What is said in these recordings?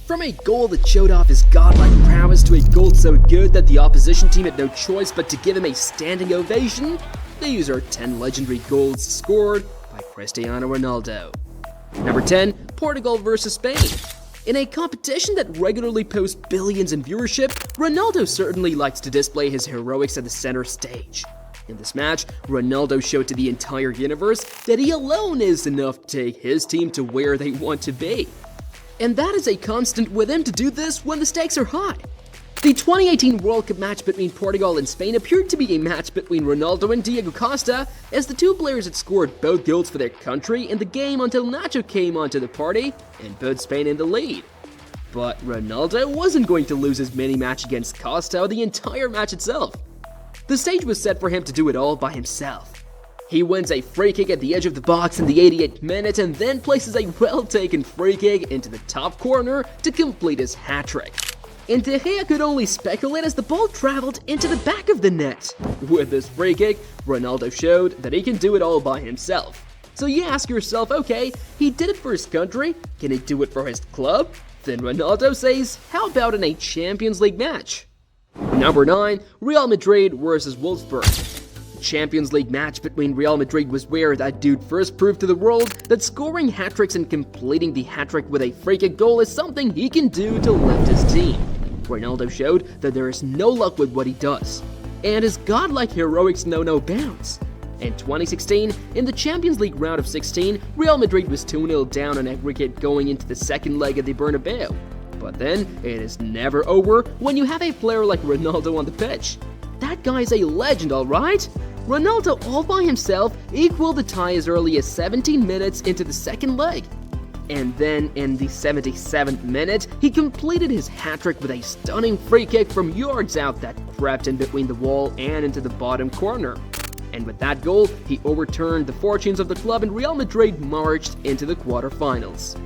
From a goal that showed off his godlike prowess to a goal so good that the opposition team had no choice but to give him a standing ovation, these are 10 legendary goals scored by Cristiano Ronaldo. Number 10. Portugal vs Spain. In a competition that regularly posts billions in viewership, Ronaldo certainly likes to display his heroics at the center stage. In this match, Ronaldo showed to the entire universe that he alone is enough to take his team to where they want to be. And that is a constant with him to do this when the stakes are high. The 2018 World Cup match between Portugal and Spain appeared to be a match between Ronaldo and Diego Costa, as the two players had scored both goals for their country in the game until Nacho came onto the party and put Spain in the lead. But Ronaldo wasn't going to lose his mini-match against Costa the entire match itself. The stage was set for him to do it all by himself. He wins a free kick at the edge of the box in the 88th minute and then places a well-taken free kick into the top corner to complete his hat-trick. And De Gea could only speculate as the ball traveled into the back of the net. With this free kick, Ronaldo showed that he can do it all by himself. So you ask yourself, okay, he did it for his country, can he do it for his club? Then Ronaldo says, how about in a Champions League match? Number 9. Real Madrid vs Wolfsburg. Champions League match between Real Madrid was where that dude first proved to the world that scoring hat-tricks and completing the hat-trick with a free kick goal is something he can do to lift his team. Ronaldo showed that there is no luck with what he does, and his godlike heroics know no bounds. In 2016, in the Champions League round of 16, Real Madrid was 2-0 down on aggregate going into the second leg of the Bernabeu. But then, it is never over when you have a player like Ronaldo on the pitch. That guy's a legend, alright? Ronaldo all by himself equaled the tie as early as 17 minutes into the second leg. And then in the 77th minute, he completed his hat-trick with a stunning free kick from yards out that crept in between the wall and into the bottom corner. And with that goal, he overturned the fortunes of the club and Real Madrid marched into the quarterfinals.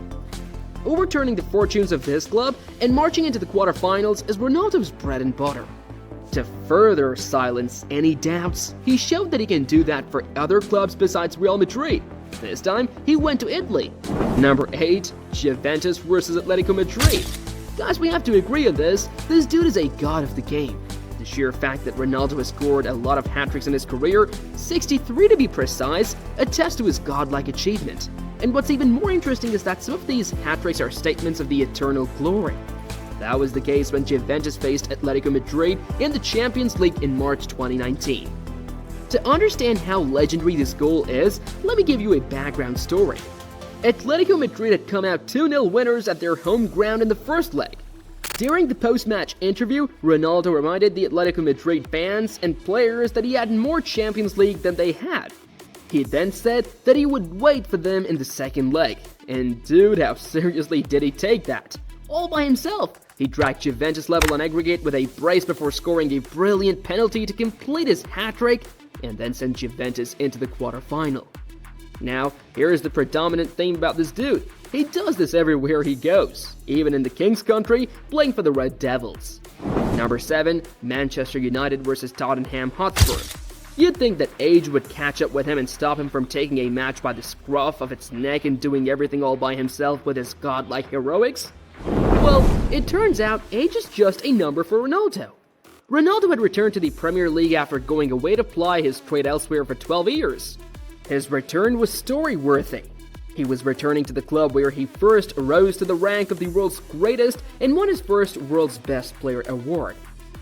Overturning the fortunes of his club and marching into the quarterfinals is Ronaldo's bread and butter. To further silence any doubts, he showed that he can do that for other clubs besides Real Madrid. This time, he went to Italy. Number 8. Juventus vs Atletico Madrid. Guys, we have to agree on this. This dude is a god of the game. The sheer fact that Ronaldo has scored a lot of hat-tricks in his career, 63 to be precise, attests to his godlike achievement. And what's even more interesting is that some of these hat-tricks are statements of the eternal glory. That was the case when Juventus faced Atletico Madrid in the Champions League in March 2019. To understand how legendary this goal is, let me give you a background story. Atletico Madrid had come out 2-0 winners at their home ground in the first leg. During the post-match interview, Ronaldo reminded the Atletico Madrid fans and players that he had more Champions League than they had. He then said that he would wait for them in the second leg. And dude, how seriously did he take that? All by himself. He dragged Juventus level on aggregate with a brace before scoring a brilliant penalty to complete his hat-trick and then send Juventus into the quarterfinal. Now, here is the predominant theme about this dude. He does this everywhere he goes, even in the King's country, playing for the Red Devils. Number 7. Manchester United vs Tottenham Hotspur. You'd think that age would catch up with him and stop him from taking a match by the scruff of its neck and doing everything all by himself with his godlike heroics. Well, it turns out age is just a number for Ronaldo. Ronaldo had returned to the Premier League after going away to ply his trade elsewhere for 12 years. His return was story-worthy. He was returning to the club where he first rose to the rank of the world's greatest and won his first World's Best Player award.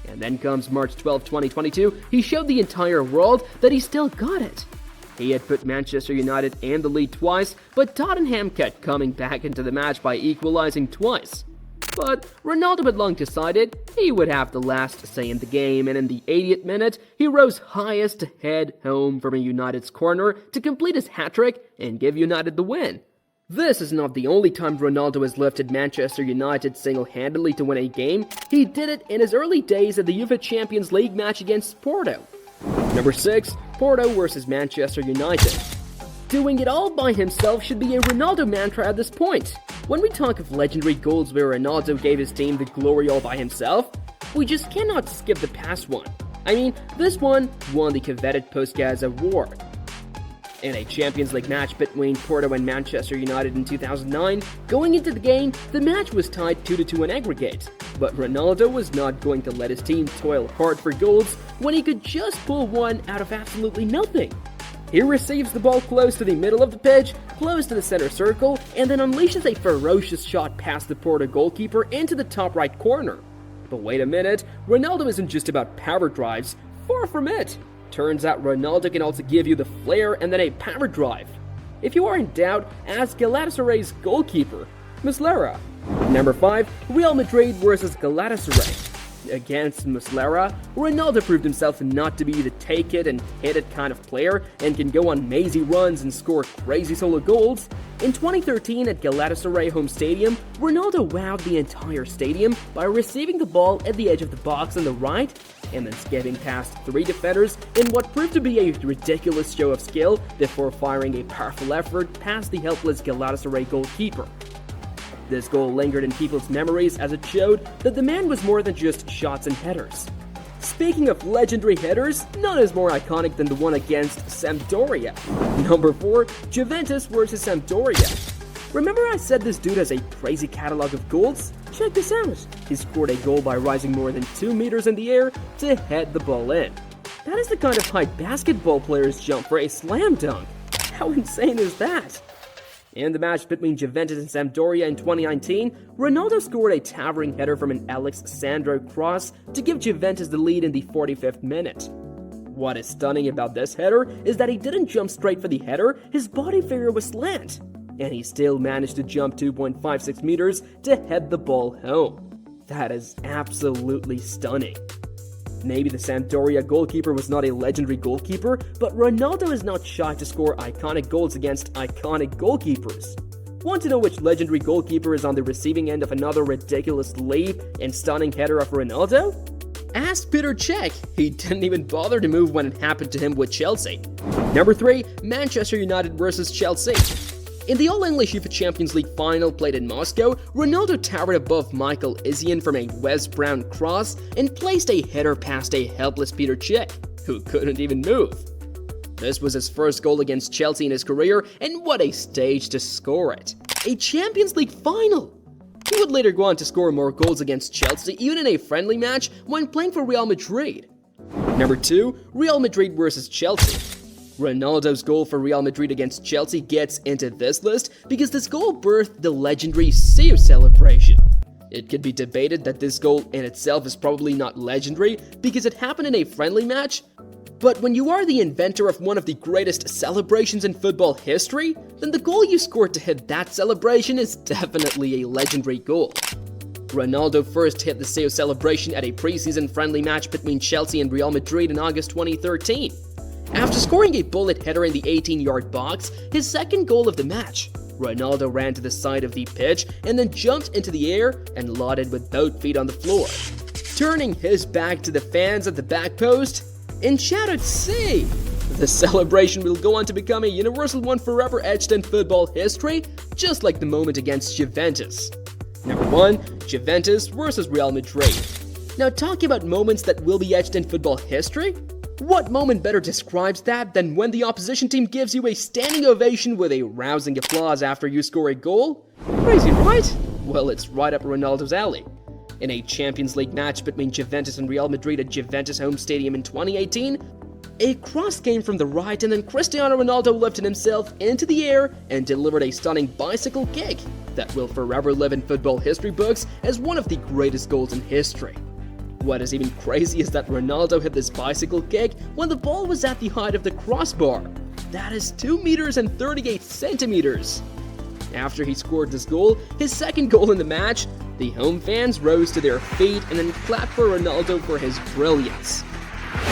And then comes March 12, 2022, he showed the entire world that he still got it. He had put Manchester United in the lead twice, but Tottenham kept coming back into the match by equalizing twice. But Ronaldo had long decided he would have the last say in the game, and in the 80th minute, he rose highest to head home from a United's corner to complete his hat-trick and give United the win. This is not the only time Ronaldo has lifted Manchester United single-handedly to win a game. He did it in his early days at the UEFA Champions League match against Porto. Number 6. Porto vs Manchester United. Doing it all by himself should be a Ronaldo mantra at this point. When we talk of legendary goals where Ronaldo gave his team the glory all by himself, we just cannot skip the past one. I mean, this one won the coveted Puskas Award. In a Champions League match between Porto and Manchester United in 2009, going into the game, the match was tied 2-2 in aggregate. But Ronaldo was not going to let his team toil hard for goals when he could just pull one out of absolutely nothing. He receives the ball close to the middle of the pitch, close to the center circle, and then unleashes a ferocious shot past the Porto goalkeeper into the top right corner. But wait a minute, Ronaldo isn't just about power drives, far from it. Turns out Ronaldo can also give you the flair and then a power drive. If you are in doubt, ask Galatasaray's goalkeeper, Muslera. Number 5, Real Madrid versus Galatasaray. Against Muslera, Ronaldo proved himself not to be the take-it-and-hit-it kind of player and can go on mazy runs and score crazy solo goals. In 2013 at Galatasaray home stadium, Ronaldo wowed the entire stadium by receiving the ball at the edge of the box on the right and then skipping past 3 defenders in what proved to be a ridiculous show of skill before firing a powerful effort past the helpless Galatasaray goalkeeper. This goal lingered in people's memories as it showed that the man was more than just shots and headers. Speaking of legendary headers, none is more iconic than the one against Sampdoria. Number 4, Juventus versus Sampdoria. Remember I said this dude has a crazy catalog of goals? Check this out. He scored a goal by rising more than 2 meters in the air to head the ball in. That is the kind of height basketball players jump for a slam dunk. How insane is that? In the match between Juventus and Sampdoria in 2019, Ronaldo scored a towering header from an Alex Sandro cross to give Juventus the lead in the 45th minute. What is stunning about this header is that he didn't jump straight for the header, his body figure was slant, and he still managed to jump 2.56 meters to head the ball home. That is absolutely stunning. Maybe the Sampdoria goalkeeper was not a legendary goalkeeper, but Ronaldo is not shy to score iconic goals against iconic goalkeepers. Want to know which legendary goalkeeper is on the receiving end of another ridiculous leap and stunning header of Ronaldo? Ask Peter Cech. He didn't even bother to move when it happened to him with Chelsea. Number 3, Manchester United versus Chelsea. In the All-English UEFA Champions League final played in Moscow, Ronaldo towered above Michael Essien from a Wes Brown cross and placed a header past a helpless Peter Cech, who couldn't even move. This was his first goal against Chelsea in his career, and what a stage to score it. A Champions League final! He would later go on to score more goals against Chelsea even in a friendly match when playing for Real Madrid. Number 2, Real Madrid versus Chelsea. Ronaldo's goal for Real Madrid against Chelsea gets into this list because this goal birthed the legendary Seu celebration. It could be debated that this goal in itself is probably not legendary because it happened in a friendly match, but when you are the inventor of one of the greatest celebrations in football history, then the goal you scored to hit that celebration is definitely a legendary goal. Ronaldo first hit the Seu celebration at a preseason friendly match between Chelsea and Real Madrid in August 2013. After scoring a bullet header in the 18-yard box, his second goal of the match, Ronaldo ran to the side of the pitch and then jumped into the air and lauded with both feet on the floor, turning his back to the fans at the back post and shouted, "See!" The celebration will go on to become a universal one forever etched in football history, just like the moment against Juventus. Number 1, Juventus versus Real Madrid. Now talking about moments that will be etched in football history, what moment better describes that than when the opposition team gives you a standing ovation with a rousing applause after you score a goal? Crazy, right? Well, it's right up Ronaldo's alley. In a Champions League match between Juventus and Real Madrid at Juventus home stadium in 2018, a cross came from the right and then Cristiano Ronaldo lifted himself into the air and delivered a stunning bicycle kick that will forever live in football history books as one of the greatest goals in history. What is even crazy is that Ronaldo hit this bicycle kick when the ball was at the height of the crossbar. That is 2 meters and 38 centimeters. After he scored this goal, his second goal in the match, the home fans rose to their feet and then clapped for Ronaldo for his brilliance.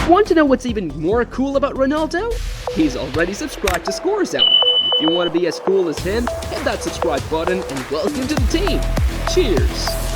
Want to know what's even more cool about Ronaldo? He's already subscribed to Score Zone. If you want to be as cool as him, hit that subscribe button and welcome to the team. Cheers!